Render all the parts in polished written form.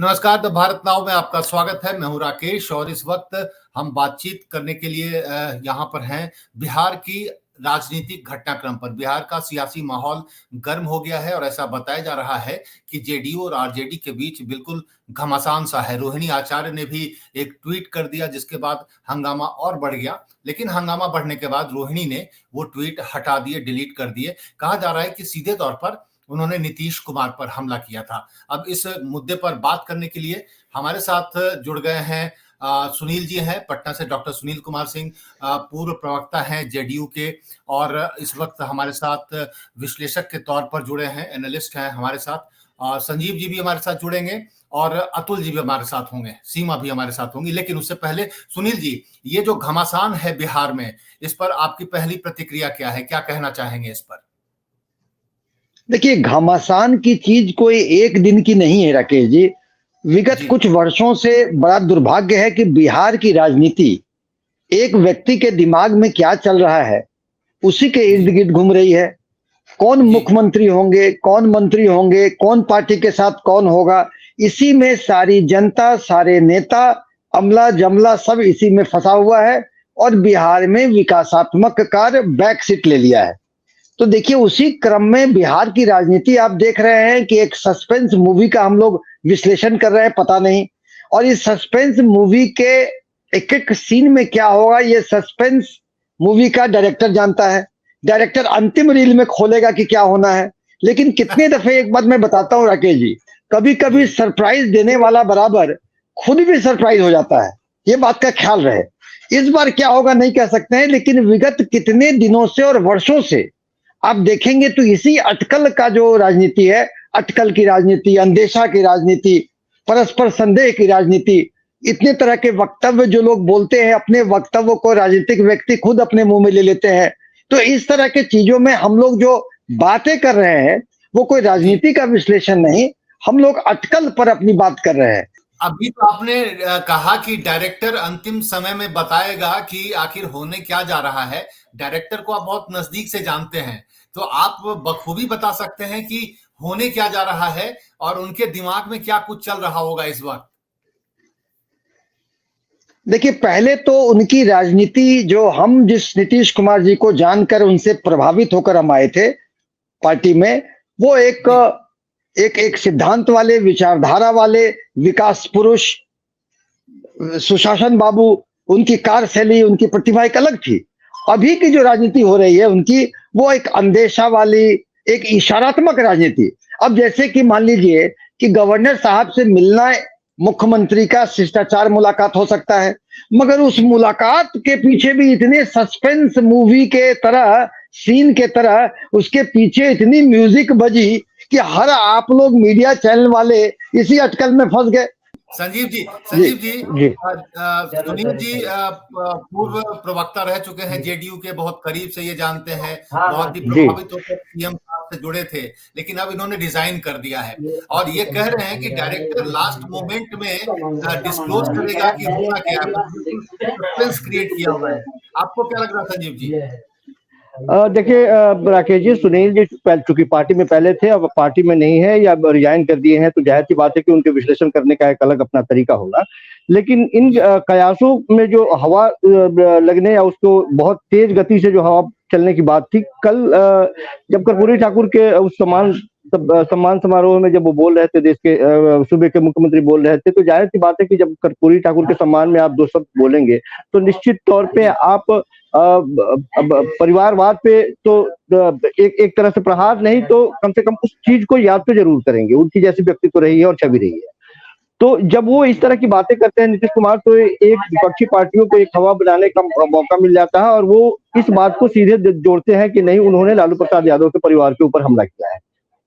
नमस्कार। The Bharat now में आपका स्वागत है। मैं हूं राकेश और इस वक्त हम बातचीत करने के लिए यहाँ पर हैं बिहार की राजनीतिक घटनाक्रम पर। बिहार का सियासी माहौल गर्म हो गया है और ऐसा बताया जा रहा है कि जेडीयू और आरजेडी के बीच बिल्कुल घमासान सा है। रोहिणी आचार्य ने भी एक ट्वीट कर दिया जिसके बाद हंगामा और बढ़ गया, लेकिन हंगामा बढ़ने के बाद रोहिणी ने वो ट्वीट हटा दिए, डिलीट कर दिए। कहा जा रहा है कि सीधे तौर पर उन्होंने नीतीश कुमार पर हमला किया था। अब इस मुद्दे पर बात करने के लिए हमारे साथ जुड़ गए हैं सुनील जी हैं पटना से, डॉक्टर सुनील कुमार सिंह पूर्व प्रवक्ता हैं जेडीयू के, और इस वक्त हमारे साथ विश्लेषक के तौर पर जुड़े हैं, एनालिस्ट हैं हमारे साथ। संजीव जी भी हमारे साथ जुड़ेंगे और अतुल जी भी हमारे साथ होंगे, सीमा भी हमारे साथ होंगी। लेकिन उससे पहले सुनील जी, ये जो घमासान है बिहार में, इस पर आपकी पहली प्रतिक्रिया क्या है? क्या कहना चाहेंगे इस पर? देखिए, घमासान की चीज कोई एक दिन की नहीं है राकेश जी। विगत कुछ वर्षों से बड़ा दुर्भाग्य है कि बिहार की राजनीति एक व्यक्ति के दिमाग में क्या चल रहा है उसी के इर्द गिर्द घूम रही है। कौन मुख्यमंत्री होंगे, कौन मंत्री होंगे, कौन पार्टी के साथ कौन होगा, इसी में सारी जनता, सारे नेता, अमला जमला सब इसी में फंसा हुआ है और बिहार में विकासात्मक कार्य बैक सीट ले लिया है। तो देखिए, उसी क्रम में बिहार की राजनीति आप देख रहे हैं कि एक सस्पेंस मूवी का हम लोग विश्लेषण कर रहे हैं, पता नहीं। और इस सस्पेंस मूवी के एक एक सीन में क्या होगा, ये सस्पेंस मूवी का डायरेक्टर जानता है। डायरेक्टर अंतिम रील में खोलेगा कि क्या होना है। लेकिन कितने दफे, एक बात मैं बताता हूँ राकेश जी, कभी कभी सरप्राइज देने वाला बराबर खुद भी सरप्राइज हो जाता है। ये बात का ख्याल रहे। इस बार क्या होगा नहीं कह सकते हैं, लेकिन विगत कितने दिनों से और वर्षों से आप देखेंगे तो इसी अटकल का जो राजनीति है, अटकल की राजनीति, अंदेशा की राजनीति, परस्पर संदेह की राजनीति, इतने तरह के वक्तव्य जो लोग बोलते हैं, अपने वक्तव्यों को राजनीतिक व्यक्ति खुद अपने मुंह में ले लेते हैं। तो इस तरह के चीजों में हम लोग जो बातें कर रहे हैं वो कोई राजनीति का विश्लेषण नहीं, हम लोग अटकल पर अपनी बात कर रहे हैं। अभी तो आपने कहा कि डायरेक्टर अंतिम समय में बताएगा कि आखिर होने क्या जा रहा है। डायरेक्टर को आप बहुत नजदीक से जानते हैं, तो आप बखूबी बता सकते हैं कि होने क्या जा रहा है और उनके दिमाग में क्या कुछ चल रहा होगा इस वक्त? देखिए, पहले तो उनकी राजनीति, जो हम जिस नीतीश कुमार जी को जानकर उनसे प्रभावित होकर हम आए थे पार्टी में, वो एक सिद्धांत वाले, विचारधारा वाले, विकास पुरुष, सुशासन बाबू, उनकी कार्यशैली, उनकी प्रतिभा एक अलग थी। अभी की जो राजनीति हो रही है उनकी, वो एक अंदेशा वाली, एक इशारात्मक राजनीति। अब जैसे कि मान लीजिए कि गवर्नर साहब से मिलना मुख्यमंत्री का शिष्टाचार मुलाकात हो सकता है, मगर उस मुलाकात के पीछे भी इतने सस्पेंस मूवी के तरह, सीन के तरह, उसके पीछे इतनी म्यूजिक बजी कि हर आप लोग मीडिया चैनल वाले इसी अटकल में फंस गए। संजीव जी, सुनील जी पूर्व प्रवक्ता रह चुके हैं जेडीयू के, बहुत करीब से ये जानते हैं, बहुत ही प्रभावित होकर सीएम साहब से जुड़े थे, लेकिन अब इन्होंने डिजाइन कर दिया है और ये कह रहे हैं कि डायरेक्टर लास्ट मोमेंट में डिस्क्लोज करेगा कि होना क्या है। सस्पेंस क्रिएट किया हुआ है। आपको क्या लग रहा है संजीव जी? देखिए राकेश जी, सुनील जी चूंकि पार्टी में पहले थे, अब पार्टी में नहीं है या रिजाइन कर दिए हैं, तो जाहिर सी बात है कि उनके विश्लेषण करने का एक अलग अपना तरीका होगा। लेकिन इन कयासों में जो हवा लगने या उसको बहुत तेज गति से जो हवा चलने की बात थी, कल जब कर्पूरी ठाकुर के उस सम्मान समारोह में जब वो बोल रहे थे, देश के सूबे के मुख्यमंत्री बोल रहे थे, तो जाहिर सी बात है कि जब कर्पूरी ठाकुर के सम्मान में आप दो शब्द बोलेंगे तो निश्चित तौर पे आप परिवारवाद पे तो एक तरह से प्रहार नहीं तो कम से कम उस चीज को याद तो जरूर करेंगे। उनकी जैसी व्यक्तित्व रही है और छवि रही है। तो जब वो इस तरह की बातें करते हैं नीतीश कुमार, तो एक विपक्षी पार्टियों को एक हवा बनाने का मौका मिल जाता है और वो इस बात को सीधे जोड़ते हैं कि नहीं, उन्होंने लालू प्रसाद यादव के परिवार के ऊपर हमला किया है।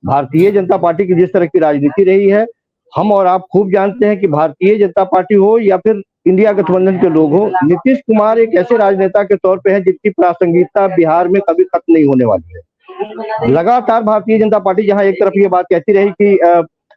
भारतीय जनता पार्टी की जिस तरह की राजनीति रही है, हम और आप खूब जानते हैं कि भारतीय जनता पार्टी हो या फिर इंडिया गठबंधन के लोग हो, नीतीश कुमार एक ऐसे राजनेता के तौर पे हैं जिनकी प्रासंगिकता बिहार में कभी खत्म नहीं होने वाली है। लगातार भारतीय जनता पार्टी जहां एक तरफ ये बात कहती रही कि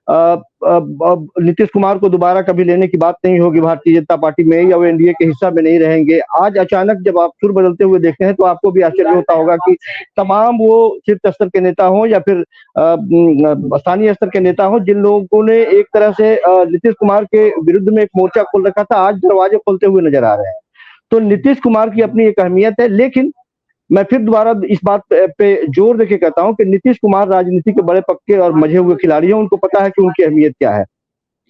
नीतीश कुमार को दोबारा कभी लेने की बात नहीं होगी भारतीय जनता पार्टी में, या वो एनडीए के हिस्सा में नहीं रहेंगे। आज अचानक जब आप सुर बदलते हुए देखते हैं तो आपको भी आश्चर्य होता होगा कि तमाम वो शीर्ष स्तर के नेता हों या फिर स्थानीय स्तर के नेता हों, जिन लोगों ने एक तरह से नीतीश कुमार के विरुद्ध में एक मोर्चा खोल रखा था, आज दरवाजे खोलते हुए नजर आ रहे हैं। तो नीतीश कुमार की अपनी एक अहमियत है, लेकिन मैं फिर दोबारा इस बात पे जोर देके कहता हूं कि नीतीश कुमार राजनीति के बड़े पक्के और मजे हुए खिलाड़ी हैं। उनको पता है कि उनकी अहमियत क्या है।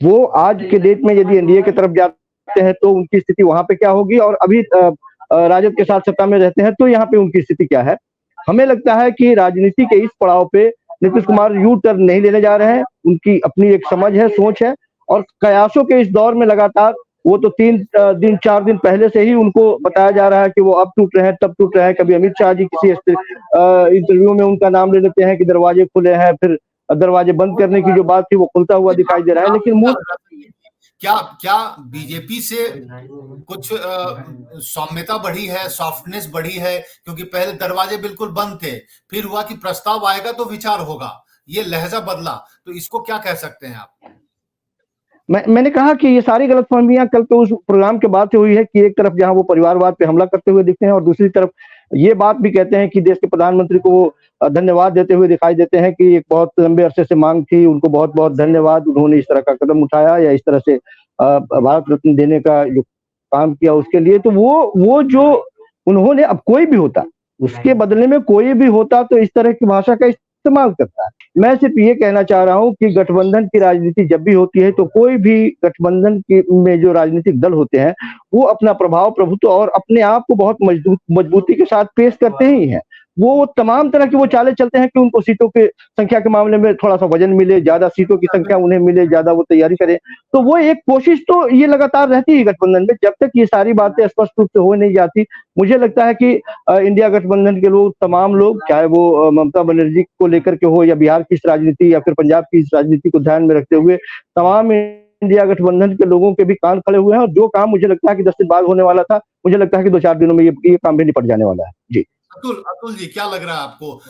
वो आज के डेट में यदि एनडीए की तरफ जाते हैं तो उनकी स्थिति वहां पे क्या होगी, और अभी राजद के साथ सत्ता में रहते हैं तो यहाँ पे उनकी स्थिति क्या है। हमें लगता है कि राजनीति के इस पड़ाव पे नीतीश कुमार यू टर्न नहीं लेने जा रहे हैं। उनकी अपनी एक समझ है, सोच है, और कयासों के इस दौर में लगातार वो तो 4 दिन पहले से ही उनको बताया जा रहा है कि वो अब टूट रहे हैं, तब टूट रहे हैं। कभी अमित शाह जी किसी इंटरव्यू में उनका नाम ले लेते हैं कि दरवाजे खुले हैं, फिर दरवाजे बंद करने की जो बात थी वो खुलता हुआ दिखाई दे रहा है। लेकिन मूल क्या बीजेपी से कुछ सौम्यता बढ़ी है, सॉफ्टनेस बढ़ी है? क्योंकि पहले दरवाजे बिल्कुल बंद थे, फिर हुआ कि प्रस्ताव आएगा तो विचार होगा, ये लहजा बदला, तो इसको क्या कह सकते हैं आप? मैंने कहा कि ये सारी गलतफहमियां कल तो उस प्रोग्राम के बाद से हुई है कि एक तरफ जहां वो परिवारवाद पे हमला करते हुए दिखते हैं और दूसरी तरफ ये बात भी कहते हैं कि देश के प्रधानमंत्री को वो धन्यवाद देते हुए दिखाई देते हैं कि एक बहुत लंबे अरसे से मांग थी, उनको बहुत बहुत धन्यवाद, उन्होंने इस तरह का कदम उठाया या इस तरह से भारत रत्न देने का जो काम किया उसके लिए। तो वो जो उन्होंने, अब कोई भी होता उसके बदले में कोई भी होता तो इस तरह की भाषा का इस्तेमाल करता है। मैं सिर्फ ये कहना चाह रहा हूं कि गठबंधन की राजनीति जब भी होती है तो कोई भी गठबंधन में जो राजनीतिक दल होते हैं वो अपना प्रभाव, प्रभुत्व और अपने आप को बहुत मजबूती के साथ पेश करते ही हैं। वो तमाम तरह की वो चालें चलते हैं कि उनको सीटों के संख्या के मामले में थोड़ा सा वजन मिले, ज्यादा सीटों की संख्या उन्हें मिले, ज्यादा वो तैयारी करें। तो वो एक कोशिश तो ये लगातार रहती है गठबंधन में, जब तक ये सारी बातें स्पष्ट रूप से हो नहीं जाती। मुझे लगता है कि इंडिया गठबंधन के लोग, तमाम लोग, चाहे वो ममता बनर्जी को लेकर के हो या बिहार की इस राजनीति या फिर पंजाब की इस राजनीति को ध्यान में रखते हुए, तमाम इंडिया गठबंधन के लोगों के भी कान खड़े हुए हैं। और जो काम मुझे लगता है कि 10 दिन बाद होने वाला था, मुझे लगता है कि 2-4 दिनों में ये काम भी निपट जाने वाला है। जी अतुल जी, क्या लग रहा है आपको?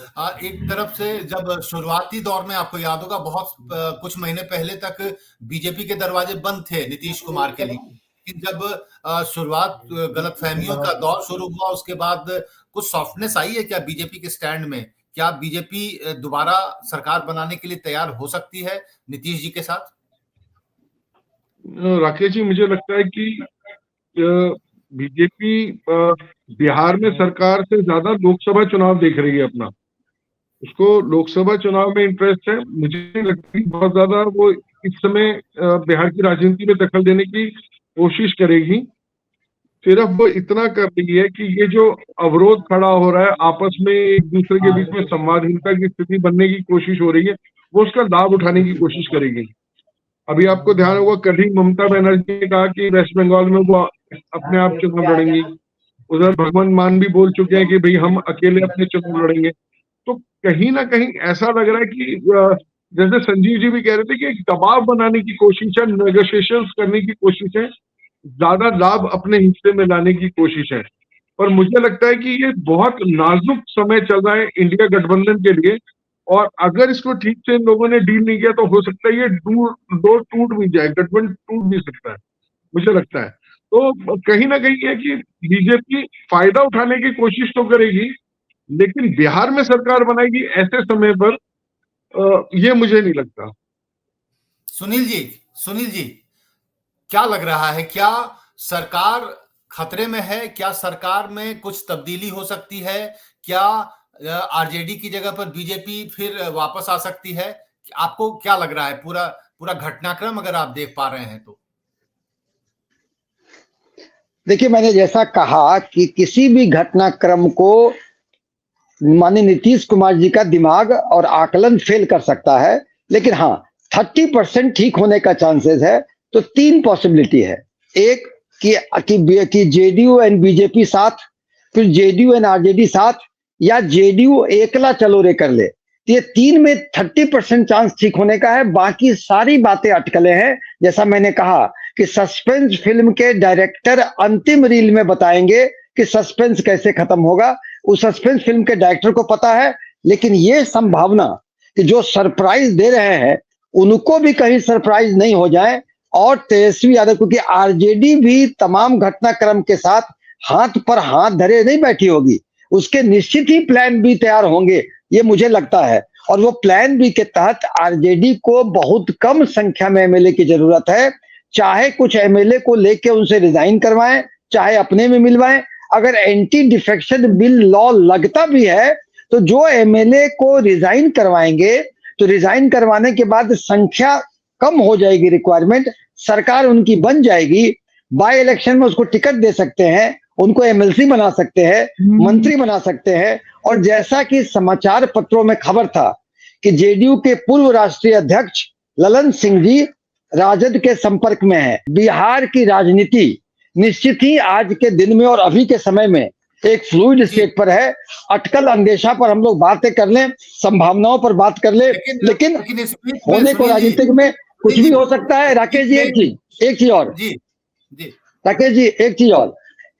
एक तरफ से जब शुरुआती दौर में आपको याद होगा बहुत कुछ महीने पहले तक बीजेपी के दरवाजे बंद थे नीतीश कुमार के लिए, लेकिन जब शुरुआत गलतफहमियों का दौर शुरू हुआ उसके बाद कुछ सॉफ्टनेस आई है क्या बीजेपी के स्टैंड में? क्या बीजेपी दोबारा सरकार बनाने के लिए तैयार हो सकती है नीतीश जी के साथ? राकेश जी, मुझे लगता है कि बीजेपी बिहार में सरकार से ज्यादा लोकसभा चुनाव देख रही है अपना। उसको लोकसभा चुनाव में इंटरेस्ट है। मुझे नहीं लगती बहुत ज्यादा वो इस समय बिहार की राजनीति में दखल देने की कोशिश करेगी। सिर्फ वो इतना कर रही है कि ये जो अवरोध खड़ा हो रहा है, आपस में एक दूसरे के बीच में संवादहीनता की स्थिति बनने की कोशिश हो रही है, वो उसका लाभ उठाने की कोशिश करेगी। अभी आपको ध्यान होगा, कल ही ममता बनर्जी ने कहा कि वेस्ट बंगाल में वो अपने आप चुनाव लड़ेंगी। उधर भगवंत मान भी बोल चुके हैं कि भाई हम अकेले अपने चुनाव लड़ेंगे। तो कहीं ना कहीं ऐसा लग रहा है कि जैसे संजीव जी भी कह रहे थे कि एक दबाव बनाने की कोशिश है, नेगोशिएशंस करने की कोशिश है, ज्यादा लाभ अपने हिस्से में लाने की कोशिश है। पर मुझे लगता है कि ये बहुत नाजुक समय चल रहा है इंडिया गठबंधन के लिए, और अगर इसको ठीक से इन लोगों ने डील नहीं किया तो हो सकता है ये डोर टूट भी जाए, गठबंधन टूट भी सकता है, मुझे लगता है। तो कहीं ना कहीं है कि बीजेपी फायदा उठाने की कोशिश तो करेगी, लेकिन बिहार में सरकार बनाएगी ऐसे समय पर ये मुझे नहीं लगता। सुनील जी, क्या लग रहा है? क्या सरकार खतरे में है? क्या सरकार में कुछ तब्दीली हो सकती है? क्या आरजेडी की जगह पर बीजेपी फिर वापस आ सकती है? आपको क्या लग रहा है पूरा घटनाक्रम अगर आप देख पा रहे हैं तो? देखिए, मैंने जैसा कहा कि किसी भी घटनाक्रम को माननीय नीतीश कुमार जी का दिमाग और आकलन फेल कर सकता है, लेकिन हाँ 30% ठीक होने का चांसेस है। तो 3 पॉसिबिलिटी है। एक कि जेडीयू एंड बीजेपी साथ, फिर जेडीयू एंड आरजेडी साथ, या जेडीयू एकला चलो रे कर ले। तो ये 3 में 30% चांस ठीक होने का है। बाकी सारी बातें अटकलें हैं। जैसा मैंने कहा कि सस्पेंस फिल्म के डायरेक्टर अंतिम रील में बताएंगे कि सस्पेंस कैसे खत्म होगा। उस सस्पेंस फिल्म के डायरेक्टर को पता है, लेकिन ये संभावना कि जो सरप्राइज दे रहे हैं उनको भी कहीं सरप्राइज नहीं हो जाए और तेजस्वी यादव, क्योंकि आरजेडी भी तमाम घटनाक्रम के साथ हाथ पर हाथ धरे नहीं बैठी होगी, उसके निश्चित ही प्लान बी तैयार होंगे, ये मुझे लगता है। और वो प्लान बी के तहत आरजेडी को बहुत कम संख्या में एमएलए की जरूरत है, चाहे कुछ एमएलए को लेके उनसे रिजाइन करवाएं, चाहे अपने में मिलवाएं। अगर एंटी डिफेक्शन बिल लॉ लगता भी है तो जो एमएलए को रिजाइन करवाएंगे तो रिजाइन करवाने के बाद संख्या कम हो जाएगी, रिक्वायरमेंट, सरकार उनकी बन जाएगी, बाय इलेक्शन में उसको टिकट दे सकते हैं, उनको एमएलसी बना सकते हैं, मंत्री बना सकते हैं। और जैसा कि समाचार पत्रों में खबर था कि जेडीयू के पूर्व राष्ट्रीय अध्यक्ष ललन सिंह जी राजद के संपर्क में है। बिहार की राजनीति निश्चित ही आज के दिन में और अभी के समय में एक फ्लूइड स्टेट पर है। अटकल अंदेशा पर हम लोग बातें कर लें, संभावनाओं पर बात कर ले, लेकिन होने को राजनीतिक में कुछ भी हो सकता है। राकेश जी एक चीज और राकेश जी एक चीज और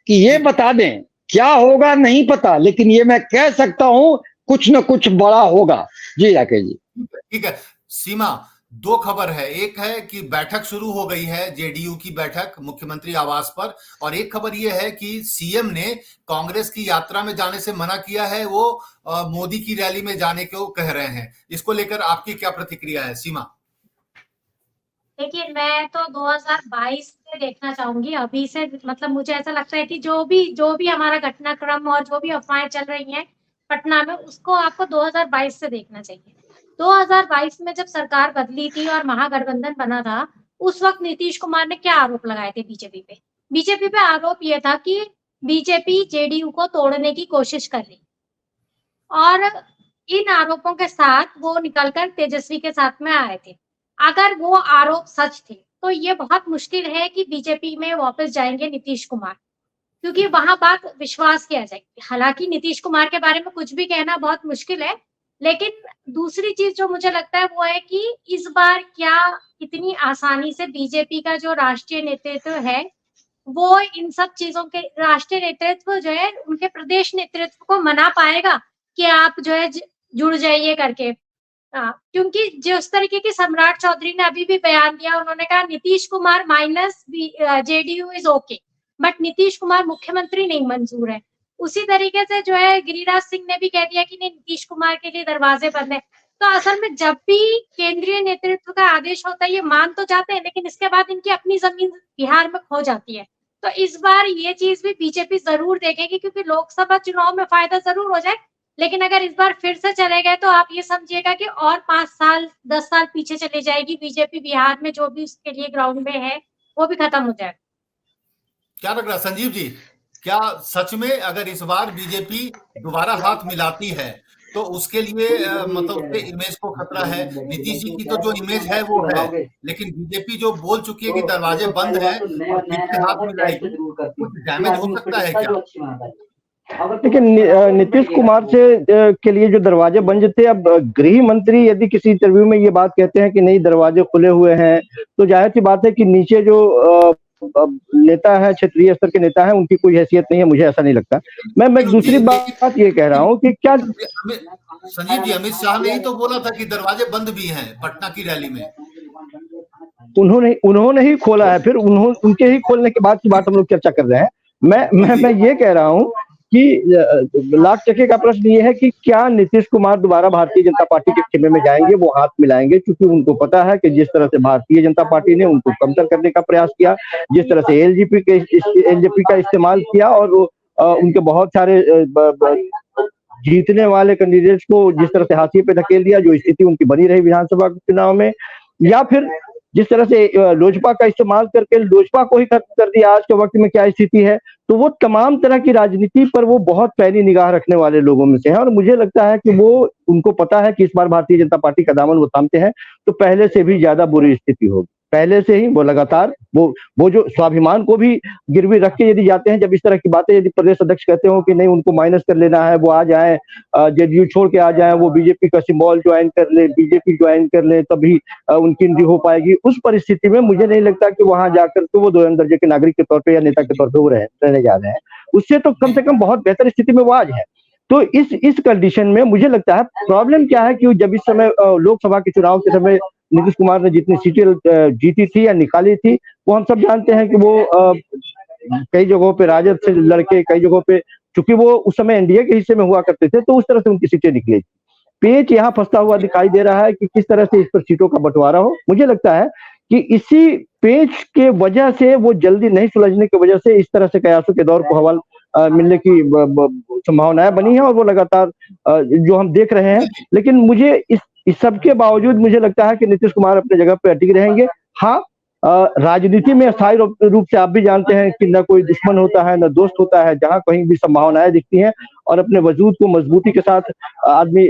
कि ये बता दें क्या होगा नहीं पता, लेकिन ये मैं कह सकता हूं कुछ न कुछ बड़ा होगा। जी राकेश जी। ठीक है सीमा, दो खबर है, एक है कि बैठक शुरू हो गई है जेडीयू की बैठक मुख्यमंत्री आवास पर, और एक खबर यह है कि सीएम ने कांग्रेस की यात्रा में जाने से मना किया है, वो मोदी की रैली में जाने को कह रहे हैं। इसको लेकर आपकी क्या प्रतिक्रिया है सीमा? देखिए मैं तो 2022 से देखना चाहूंगी, अभी से मतलब मुझे ऐसा लगता है कि जो भी हमारा घटनाक्रम और जो भी अफवाहें चल रही हैं पटना में, उसको आपको 2022 से देखना चाहिए। 2022 में जब सरकार बदली थी और महागठबंधन बना था, उस वक्त नीतीश कुमार ने क्या आरोप लगाए थे बीजेपी पे? बीजेपी पे आरोप ये था कि बीजेपी जेडीयू को तोड़ने की कोशिश कर रही, और इन आरोपों के साथ वो निकलकर तेजस्वी के साथ में आए थे। अगर वो आरोप सच थे तो ये बहुत मुश्किल है कि बीजेपी में वापस जाएंगे नीतीश कुमार, क्योंकि वहां बात विश्वास किया जाएगी। हालांकि नीतीश कुमार के बारे में कुछ भी कहना बहुत मुश्किल है, लेकिन दूसरी चीज जो मुझे लगता है वो है कि इस बार क्या इतनी आसानी से बीजेपी का जो राष्ट्रीय नेतृत्व है वो इन सब चीजों के राष्ट्रीय नेतृत्व जो है उनके प्रदेश नेतृत्व को मना पाएगा कि आप जो है जुड़ जाइए करके। क्योंकि जिस तरीके की सम्राट चौधरी ने अभी भी बयान दिया, उन्होंने कहा Nitish Kumar minus JDU is okay, but Nitish Kumar मुख्यमंत्री नहीं मंजूर है। उसी तरीके से जो है गिरिराज सिंह ने भी कह दिया कि नहीं, नीतीश कुमार के लिए दरवाजे बंद है। तो असल में जब भी केंद्रीय नेतृत्व का आदेश होता है ये मान तो जाते हैं, लेकिन इसके बाद इनकी अपनी जमीन बिहार में खो जाती है। तो इस बार ये चीज भी बीजेपी जरूर देखेगी, क्योंकि लोकसभा चुनाव में फायदा जरूर हो जाए, लेकिन अगर इस बार फिर से चले गए तो आप ये समझिएगा कि और 5 साल 10 साल पीछे चली जाएगी बीजेपी। बिहार में जो भी उसके लिए ग्राउंड में है वो भी खत्म हो जाएगा। क्या लग रहा है संजीव जी, क्या सच में अगर इस बार बीजेपी दोबारा हाथ मिलाती है तो उसके लिए मतलब उसके इमेज को खतरा है? नीतीश जी की तो जो इमेज है वो है, लेकिन बीजेपी जो बोल चुकी है कि दरवाजे बंद है और पीछे हाथ मिलाएगी, कुछ डैमेज हो सकता है क्या? लेकिन नीतीश कुमार से के लिए जो दरवाजे बंद थे, अब गृह मंत्री यदि किसी इंटरव्यू में ये बात कहते हैं कि नहीं दरवाजे खुले हुए हैं, तो जाहिर सी बात है कि नीचे जो नेता है, क्षेत्रीय स्तर के नेता है, उनकी कोई हैसियत नहीं है, मुझे ऐसा नहीं लगता। मैं दूसरी बात ये कह रहा हूँ कि क्या संजीव जी, अमित शाह ने ही तो बोला था कि दरवाजे बंद भी हैं पटना की रैली में। उन्होंने ही खोला है, फिर उनके ही खोलने के बाद की बात हम लोग चर्चा कर रहे हैं। मैं ये कह रहा हूँ कि लाख टके का प्रश्न ये है कि क्या नीतीश कुमार दोबारा भारतीय जनता पार्टी के खेमे में जाएंगे, वो हाथ मिलाएंगे, क्योंकि उनको पता है कि जिस तरह से भारतीय जनता पार्टी ने उनको कमतर करने का प्रयास किया, जिस तरह से एलजेपी का इस्तेमाल किया और उनके बहुत सारे जीतने वाले कैंडिडेट्स को जिस तरह से हाशिए पे धकेल दिया, जो स्थिति उनकी बनी रही विधानसभा चुनाव में, या फिर जिस तरह से लोजपा का इस्तेमाल करके लोजपा को ही खत्म कर दिया, आज के वक्त में क्या स्थिति है। तो वो तमाम तरह की राजनीति पर वो बहुत पैनी निगाह रखने वाले लोगों में से है, और मुझे लगता है कि वो उनको पता है कि इस बार भारतीय जनता पार्टी का दामन वो थामते हैं तो पहले से भी ज्यादा बुरी स्थिति होगी। पहले से ही वो लगातार वो जो स्वाभिमान को भी गिरवी रख के यदि जाते हैं, जब इस तरह की बातें यदि प्रदेश अध्यक्ष कहते हो कि नहीं उनको माइनस कर लेना है, वो आ जाए, जेडीयू छोड़ के आ जाए, वो बीजेपी का सिंबल ज्वाइन कर ले, बीजेपी ज्वाइन कर ले, तभी उनकी एंट्री हो पाएगी। उस परिस्थिति में मुझे नहीं लगता कि वहां जाकर तो वो 2 दर्जे के नागरिक के तौर पर या नेता के तौर पर वो रहने जा रहे हैं। उससे तो कम से कम बहुत बेहतर स्थिति में वो आज है। तो इस कंडीशन में मुझे लगता है प्रॉब्लम क्या है कि जब इस समय लोकसभा के चुनाव के समय नीतीश कुमार ने जितनी सीटें जीती थी या निकाली थी, वो हम सब जानते हैं कि वो कई जगहों पे राजद से लड़के, कई जगहों पे, चूंकि वो उस समय एनडीए के हिस्से में हुआ करते थे, तो उस तरह से उनकी सीटें निकली। पेच यहाँ फंसता हुआ दिखाई दे रहा है कि किस तरह से इस पर सीटों का बंटवारा हो। मुझे लगता है कि इसी पेच के वजह से, वो जल्दी नहीं सुलझने की वजह से, इस तरह से कयासों के दौर को हवा मिलने की संभावनाएं बनी है, और वो लगातार जो हम देख रहे हैं। लेकिन मुझे इस सब के बावजूद मुझे लगता है कि नीतीश कुमार अपने जगह पे अटके रहेंगे। हाँ, राजनीति में स्थायी रूप से आप भी जानते हैं कि न कोई दुश्मन होता है, न दोस्त होता है। जहां कहीं भी संभावनाएं दिखती हैं और अपने वजूद को मजबूती के साथ आदमी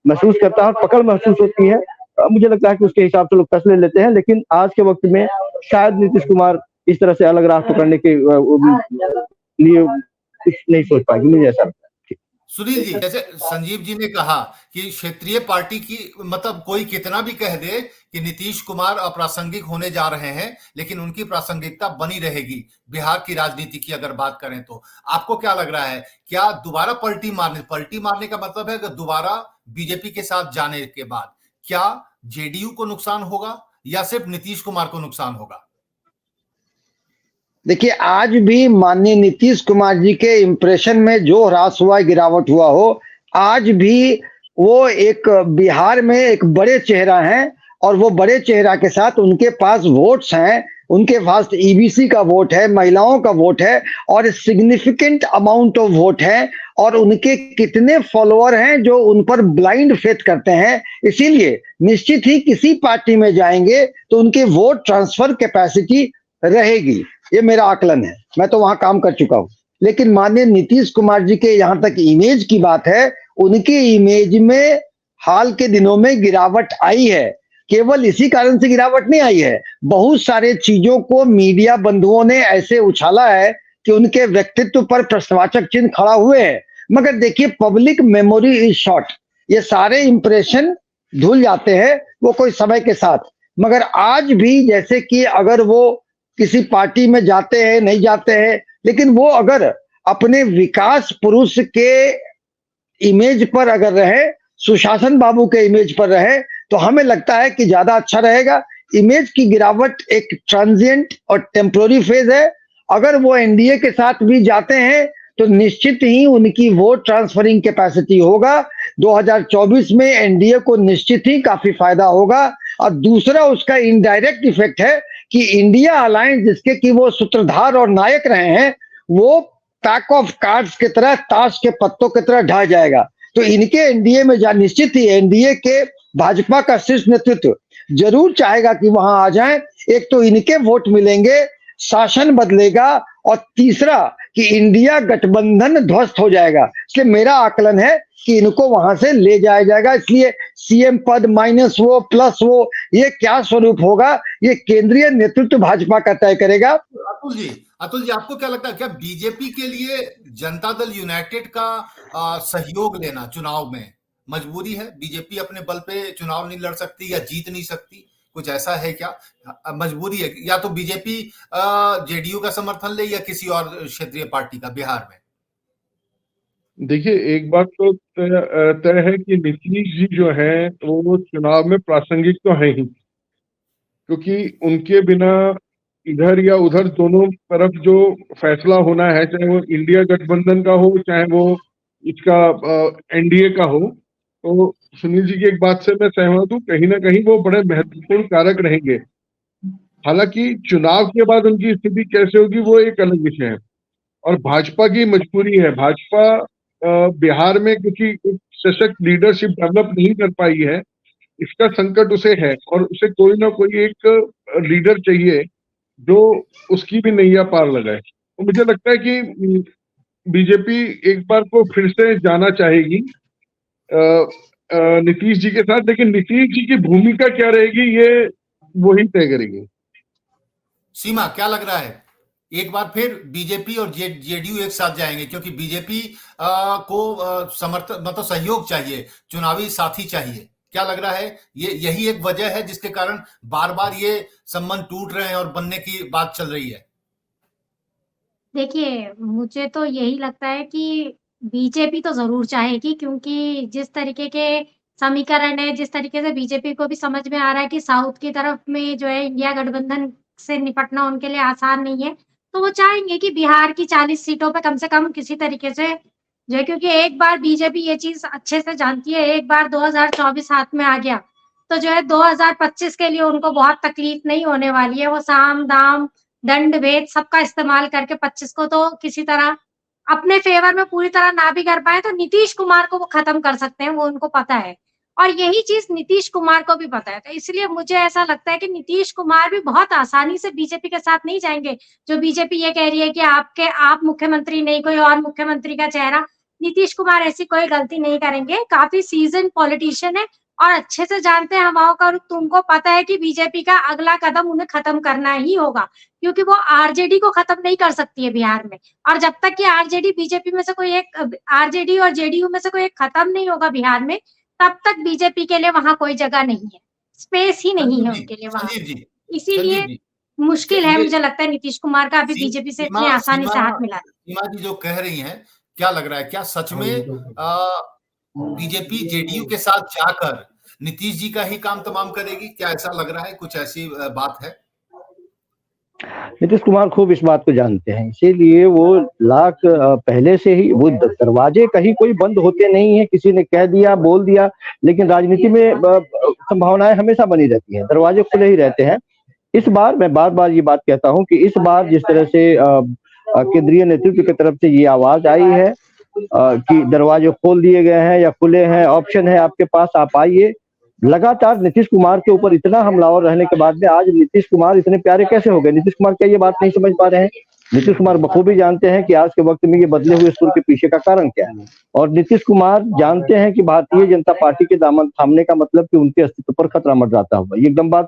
महसूस करता है, पकड़ महसूस होती है, मुझे लगता है कि उसके हिसाब से लोग फैसले लेते हैं। लेकिन आज के वक्त में शायद नीतीश कुमार इस तरह से अलग राह पकड़ने के लिए कुछ नहीं सोच पाएंगे, मुझे ऐसा लगता है। सुनील जी, जैसे संजीव जी ने कहा कि क्षेत्रीय पार्टी की, मतलब कोई कितना भी कह दे कि नीतीश कुमार अप्रासंगिक होने जा रहे हैं, लेकिन उनकी प्रासंगिकता बनी रहेगी बिहार की राजनीति की अगर बात करें तो। आपको क्या लग रहा है, क्या दोबारा पलटी मारने का मतलब है कि दोबारा बीजेपी के साथ जाने के बाद क्या जेडीयू को नुकसान होगा या सिर्फ नीतीश कुमार को नुकसान होगा? देखिए, आज भी माननीय नीतीश कुमार जी के इंप्रेशन में जो ह्रास हुआ, गिरावट हुआ हो, आज भी वो एक बिहार में एक बड़े चेहरा हैं, और वो बड़े चेहरा के साथ उनके पास वोट्स हैं, उनके पास ईबीसी का वोट है, महिलाओं का वोट है, और सिग्निफिकेंट अमाउंट ऑफ वोट है, और उनके कितने फॉलोअर हैं जो उन पर ब्लाइंड फेथ करते हैं। इसीलिए निश्चित ही किसी पार्टी में जाएंगे तो उनके वोट ट्रांसफर कैपेसिटी रहेगी, ये मेरा आकलन है। मैं तो वहां काम कर चुका हूं। लेकिन माननीय नीतीश कुमार जी के यहां तक इमेज की बात है, उनके इमेज में हाल के दिनों में गिरावट आई है। केवल इसी कारण से गिरावट नहीं आई है, बहुत सारे चीजों को मीडिया बंधुओं ने ऐसे उछाला है कि उनके व्यक्तित्व पर प्रश्नवाचक चिन्ह खड़ा हुए हैं। मगर देखिए, पब्लिक मेमोरी इज शॉर्ट, ये सारे इंप्रेशन धुल जाते हैं वो कोई समय के साथ। मगर आज भी जैसे कि अगर वो किसी पार्टी में जाते हैं, नहीं जाते हैं, लेकिन वो अगर अपने विकास पुरुष के इमेज पर अगर रहे, सुशासन बाबू के इमेज पर रहे, तो हमें लगता है कि ज्यादा अच्छा रहेगा। इमेज की गिरावट एक ट्रांजिएंट और टेम्पोररी फेज है। अगर वो एनडीए के साथ भी जाते हैं तो निश्चित ही उनकी वोट ट्रांसफरिंग कैपेसिटी होगा। 2024 में एनडीए को निश्चित ही काफी फायदा होगा। और दूसरा उसका इनडायरेक्ट इफेक्ट है कि इंडिया अलायंस, जिसके कि वो सूत्रधार और नायक रहे हैं, वो पैक ऑफ कार्ड्स की तरह, ताश के पत्तों की तरह ढह जाएगा। तो इनके एनडीए में जा निश्चित ही एनडीए के भाजपा का शीर्ष नेतृत्व जरूर चाहेगा कि वहां आ जाएं। एक तो इनके वोट मिलेंगे, शासन बदलेगा, और तीसरा कि इंडिया गठबंधन ध्वस्त हो जाएगा। इसलिए मेरा आकलन है कि इनको वहां से ले जाया जाएगा। इसलिए सीएम पद माइनस वो प्लस वो, ये क्या स्वरूप होगा, ये केंद्रीय नेतृत्व भाजपा का तय करेगा। अतुल जी, आपको क्या लगता है, क्या बीजेपी के लिए जनता दल यूनाइटेड का सहयोग लेना चुनाव में मजबूरी है? बीजेपी अपने बल पे चुनाव नहीं लड़ सकती या जीत नहीं सकती, कुछ ऐसा है क्या? मजबूरी है, या तो बीजेपी जेडीयू का समर्थन ले या किसी और क्षेत्रीय पार्टी का बिहार में? देखिए, एक बात तो तय है कि नीतीश जी जो है वो चुनाव में प्रासंगिक तो है ही, क्योंकि उनके बिना इधर या उधर दोनों तरफ जो फैसला होना है, चाहे वो इंडिया गठबंधन का हो, चाहे वो इसका एनडीए का हो, तो सुनील जी की एक बात से मैं सहमत हूँ, कहीं ना कहीं वो बड़े महत्वपूर्ण कारक रहेंगे। हालांकि चुनाव के बाद उनकी स्थिति कैसे होगी वो एक अलग विषय है, और भाजपा की मजबूरी है। भाजपा बिहार में क्योंकि सशक्त लीडरशिप डेवलप नहीं कर पाई है, इसका संकट उसे है, और उसे कोई ना कोई एक लीडर चाहिए जो उसकी भी नैया पार लगाए। तो मुझे लगता है कि बीजेपी एक बार को फिर से जाना चाहेगी नीतीश जी के साथ, लेकिन नीतीश जी की भूमिका क्या रहेगी ये वही तय करेगी। सीमा, क्या लग रहा है, एक बार फिर बीजेपी और जेडीयू एक साथ जाएंगे? क्योंकि बीजेपी को समर्थन, मतलब सहयोग चाहिए, चुनावी साथी चाहिए। क्या लग रहा है, ये यही एक वजह है जिसके कारण बार बार ये संबंध टूट रहे हैं और बनने की बात चल रही है? देखिए, मुझे तो यही लगता है कि बीजेपी तो ज़रूर चाहेगी, क्योंकि जिस तरीके के समीकरण है, जिस तरीके से बीजेपी को भी समझ में आ रहा है कि साउथ की तरफ में जो है इंडिया गठबंधन से निपटना उनके लिए आसान नहीं है, तो वो चाहेंगे कि बिहार की 40 सीटों पे कम से कम किसी तरीके से जो है, क्योंकि एक बार बीजेपी ये चीज़ अच्छे से जानती है, एक बार 2024 हाथ में आ गया, तो जो है 2025 के लिए उनको बहुत तकलीफ नहीं होने वाली है। वो साम, दाम, दंड, भेद सबका इस्तेमाल करके 25 को तो किसी तरह अपने फेवर में पूरी तरह ना भी कर पाए तो नीतीश कुमार को वो खत्म कर सकते हैं, वो उनको पता है। और यही चीज़ नीतीश कुमार को भी पता है। तो इसलिए मुझे ऐसा लगता है कि नीतीश कुमार भी बहुत आसानी से बीजेपी के साथ नहीं जाएँगे। जो बीजेपी ये कह रही है कि आप मुख्यमंत्री नहीं, कोई और मुख्यमंत्री का चेहरा, नीतीश कुमार ऐसी कोई गलती नहीं करेंगे। काफ़ी सीज़न्ड पॉलिटिशियन है और अच्छे से जानते हैं हवाओं का रुख। तो उनको पता है कि बीजेपी का अगला कदम उन्हें खत्म करना ही होगा, क्योंकि वो आरजेडी को खत्म नहीं कर सकती है बिहार में। और जब तक कि आरजेडी बीजेपी में से कोई एक, आरजेडी और जेडीयू में से कोई एक खत्म नहीं होगा बिहार में, तब तक बीजेपी के लिए वहां कोई जगह नहीं है, स्पेस ही नहीं है उनके लिए वहां। इसीलिए मुश्किल है, मुझे लगता है नीतीश कुमार का अभी बीजेपी से इतनी आसानी से हाथ मिला। सीमा जी जो कह रही हैं, क्या लग रहा है, क्या सच में बीजेपी जेडीयू के साथ जाकर नीतीश जी का ही काम तमाम करेगी? क्या ऐसा लग रहा है, कुछ ऐसी बात है? नीतीश कुमार खूब इस बात को जानते हैं, इसीलिए वो लाख पहले से ही वो दरवाजे कहीं कोई बंद होते नहीं है। किसी ने कह दिया, बोल दिया, लेकिन राजनीति में संभावनाएं हमेशा बनी रहती हैं, दरवाजे खुले ही रहते हैं। इस बार मैं बार बार ये बात कहता हूं कि इस बार जिस तरह से केंद्रीय नेतृत्व की तरफ से ये आवाज आई है कि दरवाजे खोल दिए गए हैं या खुले हैं, ऑप्शन है आपके पास, आप आइए। लगातार नीतीश कुमार के ऊपर इतना हमलावर रहने के बाद में आज नीतीश कुमार इतने प्यारे कैसे हो गए? नीतीश कुमार क्या ये बात नहीं समझ पा रहे हैं? नीतीश कुमार बखूबी जानते हैं कि आज के वक्त में ये बदले हुए सुर के पीछे का कारण क्या है। और नीतीश कुमार जानते हैं कि भारतीय जनता पार्टी के दामन थामने का मतलब कि उनके अस्तित्व पर खतरा मंडराता हुआ। ये एकदम बात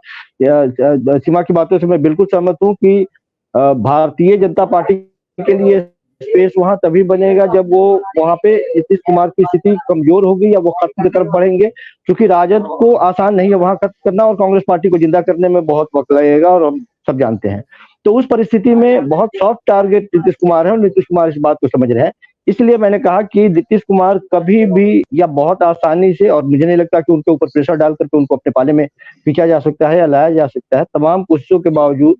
सीमा की बातों से मैं बिल्कुल सहमत हूँ कि भारतीय जनता पार्टी के लिए स्पेस वहां तभी बनेगा जब वो वहां पे नीतीश कुमार की स्थिति कमजोर होगी या वो खत्म की तरफ बढ़ेंगे, क्योंकि राजद को आसान नहीं है वहां खत्म करना और कांग्रेस पार्टी को जिंदा करने में बहुत वक्त लगेगा और हम सब जानते हैं। तो उस परिस्थिति में बहुत सॉफ्ट टारगेट नीतीश कुमार है और नीतीश कुमार इस बात को समझ रहे हैं। इसलिए मैंने कहा कि नीतीश कुमार कभी भी या बहुत आसानी से, और मुझे नहीं लगता कि उनके ऊपर प्रेशर डाल करके उनको अपने पाले में खींचा जा सकता है या लाया जा सकता है। तमाम कोशिशों के बावजूद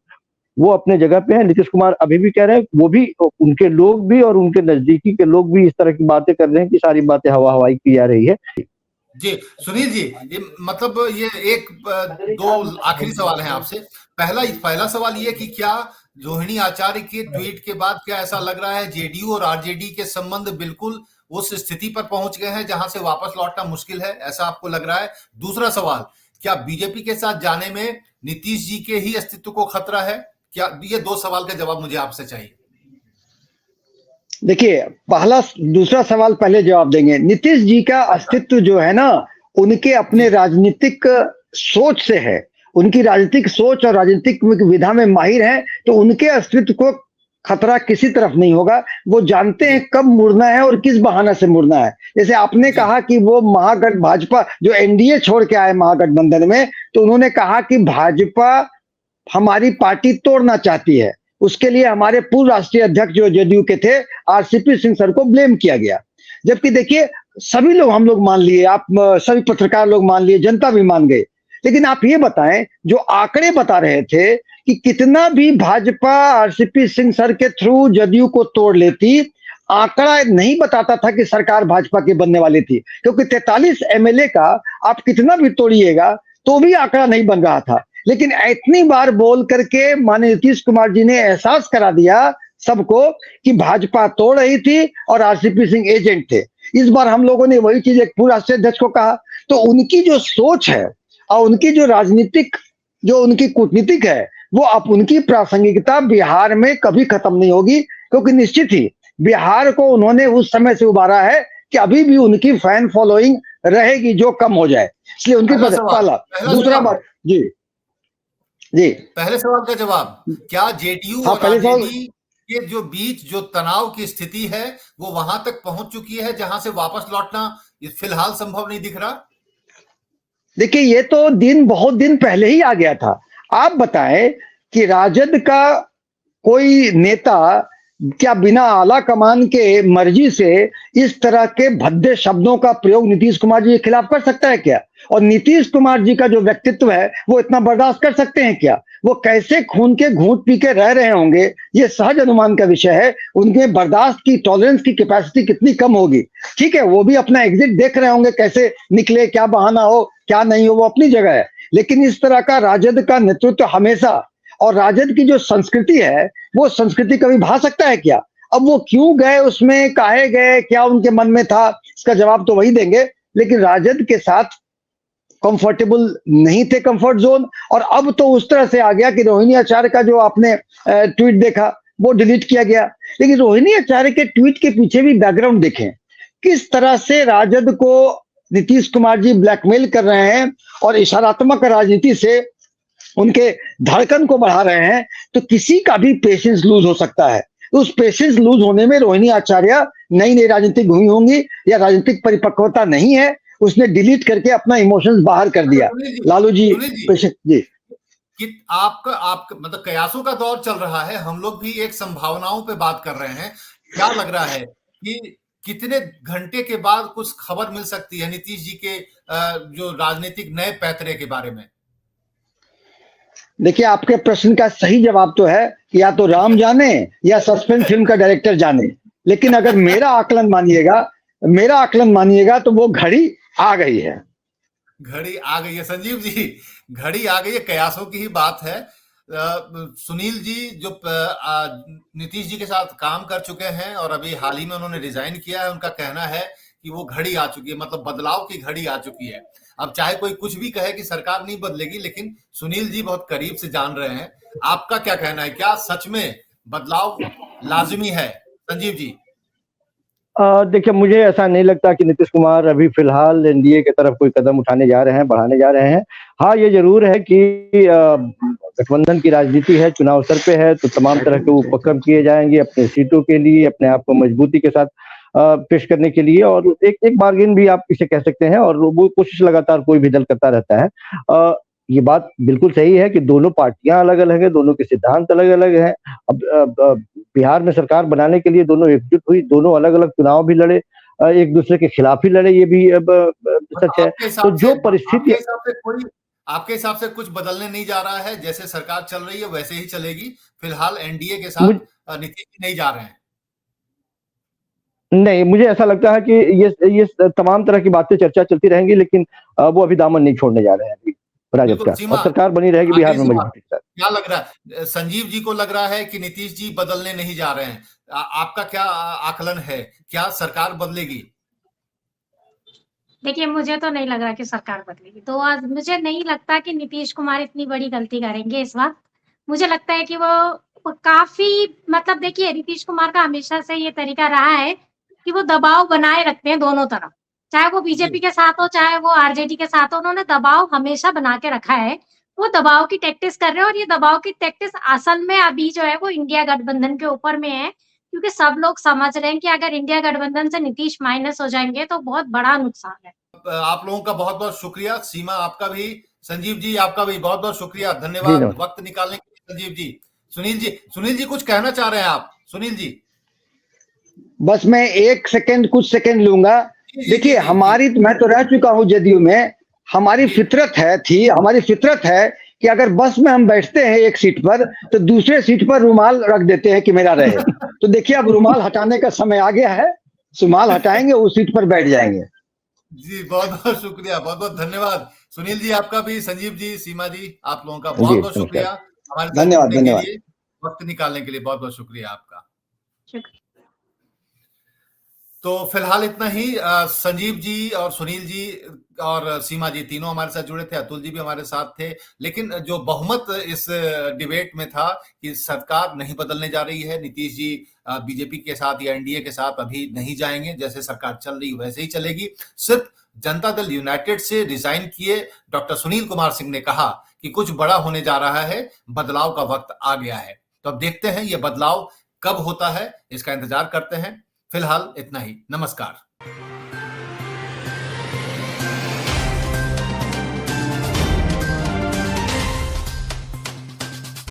वो अपने जगह पे है। नीतीश कुमार अभी भी कह रहे हैं, वो भी, उनके लोग भी और उनके नजदीकी के लोग भी इस तरह की बातें कर रहे हैं कि सारी बातें हवा हवाई की जा रही है। जी सुनील जी, ये मतलब ये एक दो आखिरी सवाल है आपसे। पहला सवाल ये कि क्या रोहिणी आचार्य के ट्वीट के बाद क्या ऐसा लग रहा है जेडीयू और आरजेडी के संबंध बिल्कुल उस स्थिति पर पहुंच गए हैं जहां से वापस लौटना मुश्किल है, ऐसा आपको लग रहा है? दूसरा सवाल, क्या बीजेपी के साथ जाने में नीतीश जी के ही अस्तित्व को खतरा है? क्या ये दो सवाल का जवाब मुझे आपसे चाहिए। देखिए, दूसरा सवाल पहले जवाब देंगे। नीतीश जी का अस्तित्व जो है ना, उनके अपने राजनीतिक सोच से है। उनकी राजनीतिक सोच और राजनीतिक विधा में माहिर है, तो उनके अस्तित्व को खतरा किसी तरफ नहीं होगा। वो जानते हैं कब मुड़ना है और किस बहाना से मुड़ना है। जैसे आपने कहा कि वो भाजपा जो एनडीए छोड़ के आए महागठबंधन में, तो उन्होंने कहा कि भाजपा हमारी पार्टी तोड़ना चाहती है। उसके लिए हमारे पूर्व राष्ट्रीय अध्यक्ष जो जदयू के थे आरसीपी सिंह सर को ब्लेम किया गया। जबकि देखिए, सभी लोग, हम लोग मान लिए, आप सभी पत्रकार लोग मान लिए, जनता भी मान गए। लेकिन आप ये बताएं, जो आंकड़े बता रहे थे कि कितना भी भाजपा आरसीपी सिंह सर के थ्रू जदयू को तोड़ लेती, आंकड़ा नहीं बताता था कि सरकार भाजपा की बनने वाली थी। क्योंकि 43 एमएलए का आप कितना भी तोड़िएगा तो भी आंकड़ा नहीं बन रहा था। लेकिन इतनी बार बोल करके माननीय नीतीश कुमार जी ने एहसास करा दिया सबको कि भाजपा तोड़ रही थी और आरसीपी सिंह एजेंट थे। इस बार हम लोगों ने वही चीज एक पूर्व राष्ट्रीय अध्यक्ष को कहा। तो उनकी जो सोच है और उनकी जो राजनीतिक, जो उनकी कूटनीतिक है, वो अब उनकी प्रासंगिकता बिहार में कभी खत्म नहीं होगी। क्योंकि निश्चित ही बिहार को उन्होंने उस समय से उबारा है कि अभी भी उनकी फैन फॉलोइंग रहेगी जो कम हो जाए। इसलिए उनकी पहला दूसरा बात जी पहले सवाल का जवाब, क्या जेडीयू और आरजेडी के जो बीच जो तनाव की स्थिति है वो वहां तक पहुंच चुकी है जहां से वापस लौटना फिलहाल संभव नहीं दिख रहा? देखिए, ये तो दिन बहुत दिन पहले ही आ गया था। आप बताएं कि राजद का कोई नेता क्या बिना आला कमान के मर्जी से इस तरह के भद्दे शब्दों का प्रयोग नीतीश कुमार जी के खिलाफ कर सकता है क्या? और नीतीश कुमार जी का जो व्यक्तित्व है वो इतना बर्दाश्त कर सकते हैं क्या? वो कैसे खून के घूंट पी के रह रहे होंगे, ये सहज अनुमान का विषय है। उनके बर्दाश्त की, टॉलरेंस की कैपेसिटी कितनी कम होगी। ठीक है, वो भी अपना एग्जिट देख रहे होंगे, कैसे निकले, क्या बहाना हो, क्या नहीं हो, वो अपनी जगह है। लेकिन इस तरह का राजद का नेतृत्व हमेशा, और राजद की जो संस्कृति है वो संस्कृति कभी भा सकता है क्या? अब वो क्यों गए उसमें, काहे गए, क्या उनके मन में था, इसका जवाब तो वही देंगे। लेकिन राजद के साथ कंफर्टेबल नहीं थे, कंफर्ट जोन। और अब तो उस तरह से आ गया कि रोहिणी आचार्य का जो आपने ट्वीट देखा वो डिलीट किया गया। लेकिन रोहिणी आचार्य के ट्वीट के पीछे भी बैकग्राउंड देखें, किस तरह से राजद को नीतीश कुमार जी ब्लैकमेल कर रहे हैं और इशारात्मक राजनीति से उनके धड़कन को बढ़ा रहे हैं। तो किसी का भी पेशेंस लूज हो सकता है। उस पेशेंस लूज होने में रोहिणी आचार्य नई नई राजनीतिक हुई होंगी, या राजनीतिक परिपक्वता नहीं है, उसने डिलीट करके अपना इमोशंस बाहर कर दिया। लालू जी जी कि आपका मतलब कयासों का दौर चल रहा है, हम लोग भी एक संभावनाओं पे बात कर रहे हैं। क्या लग रहा है कि कितने घंटे के बाद कुछ खबर मिल सकती है नीतीश जी के जो राजनीतिक नए पैतरे के बारे में? देखिए, आपके प्रश्न का सही जवाब तो है कि या तो राम जाने या सस्पेंस फिल्म का डायरेक्टर जाने। लेकिन अगर मेरा आकलन मानिएगा तो वो घड़ी आ गई है। घड़ी आ गई है संजीव जी, घड़ी आ गई है। कयासों की ही बात है। सुनील जी जो नीतीश जी के साथ काम कर चुके हैं और अभी हाल ही में उन्होंने रिजाइन किया है, उनका कहना है कि वो घड़ी आ चुकी है, मतलब बदलाव की घड़ी आ चुकी है। अब चाहे कोई कुछ भी कहे कि सरकार नहीं बदलेगी, लेकिन सुनील जी बहुत करीब से जान रहे हैं। आपका क्या कहना है, क्या सच में बदलाव लाजिमी है? संजीव जी देखिए, मुझे ऐसा नहीं लगता कि नीतीश कुमार अभी फिलहाल एनडीए की तरफ कोई कदम उठाने जा रहे हैं, बढ़ाने जा रहे हैं। हाँ, ये जरूर है कि गठबंधन की राजनीति है, चुनाव सर पे है, तो तमाम तरह के उपक्रम किए जाएंगे अपने सीटों के लिए, अपने आप को मजबूती के साथ पेश करने के लिए। और एक बार्गेन भी आप इसे कह सकते हैं, और वो कोशिश लगातार कोई भी दल करता रहता है। ये बात बिल्कुल सही है कि दोनों पार्टियां अलग अलग है, दोनों के सिद्धांत अलग अलग हैं। अब बिहार में सरकार बनाने के लिए दोनों एकजुट हुई, दोनों अलग अलग चुनाव भी लड़े, एक दूसरे के खिलाफ ही लड़े, ये भी अब सच है। तो जो परिस्थिति आपके हिसाब से कुछ बदलने नहीं जा रहा है, जैसे सरकार चल रही है वैसे ही चलेगी? फिलहाल एनडीए के साथ नीतीश जी नहीं जा रहे हैं? नहीं, मुझे ऐसा लगता है कि ये तमाम तरह की बातें चर्चा चलती रहेंगी, लेकिन वो अभी दामन नहीं छोड़ने जा रहे हैं अभी राजद का, और सरकार बनी रहेगी बिहार में मजबूती के साथ। क्या लग रहा है, संजीव जी को लग रहा है कि नीतीश जी बदलने नहीं जा रहे हैं? आपका क्या आकलन है, क्या सरकार बदलेगी? देखिए, मुझे तो नहीं लग रहा कि सरकार बदलेगी। तो आज मुझे नहीं लगता कि नीतीश कुमार इतनी बड़ी गलती करेंगे इस बार। मुझे लगता है कि वो काफी, मतलब देखिए, नीतीश कुमार का हमेशा से ये तरीका रहा है कि वो दबाव बनाए रखते हैं दोनों तरफ, चाहे वो बीजेपी के साथ हो, चाहे वो आरजेडी के साथ हो। उन्होंने दबाव हमेशा बना के रखा है। वो दबाव की टैक्टिस कर रहे हैं, और ये दबाव की टैक्टिस असल में अभी जो है वो इंडिया गठबंधन के ऊपर में है, क्योंकि सब लोग समझ रहे हैं कि अगर इंडिया गठबंधन से नीतीश माइनस हो जाएंगे तो बहुत बड़ा नुकसान है। आप लोगों का बहुत बहुत शुक्रिया। सीमा आपका भी, संजीव जी आपका भी बहुत बहुत शुक्रिया, धन्यवाद वक्त निकालने के लिए संजीव जी। सुनील जी कुछ कहना चाह रहे हैं आप? सुनील जी बस मैं कुछ सेकंड लूंगा। देखिए, मैं तो रह चुका हूं जदयू में। हमारी फितरत है कि अगर बस में हम बैठते हैं एक सीट पर, तो दूसरे सीट पर रुमाल रख देते हैं कि मेरा रहे। तो देखिए, अब रुमाल हटाने का समय आ गया है, रुमाल हटाएंगे, उस सीट पर बैठ जाएंगे। जी बहुत बहुत शुक्रिया, बहुत बहुत धन्यवाद। सुनील जी आपका भी, संजीव जी, सीमा जी, आप लोगों का बहुत बहुत शुक्रिया हमारे साथ जुड़ने के लिए, वक्त निकालने के लिए बहुत बहुत शुक्रिया आपका। तो फिलहाल इतना ही। संजीव जी और सुनील जी और सीमा जी तीनों हमारे साथ जुड़े थे, अतुल जी भी हमारे साथ थे। लेकिन जो बहुमत इस डिबेट में था कि सरकार नहीं बदलने जा रही है, नीतीश जी बीजेपी के साथ या एनडीए के साथ अभी नहीं जाएंगे, जैसे सरकार चल रही वैसे ही चलेगी। सिर्फ जनता दल यूनाइटेड से रिजाइन किए डॉक्टर सुनील कुमार सिंह ने कहा कि कुछ बड़ा होने जा रहा है, बदलाव का वक्त आ गया है। तो अब देखते हैं ये बदलाव कब होता है, इसका इंतजार करते हैं। फिलहाल इतना ही, नमस्कार।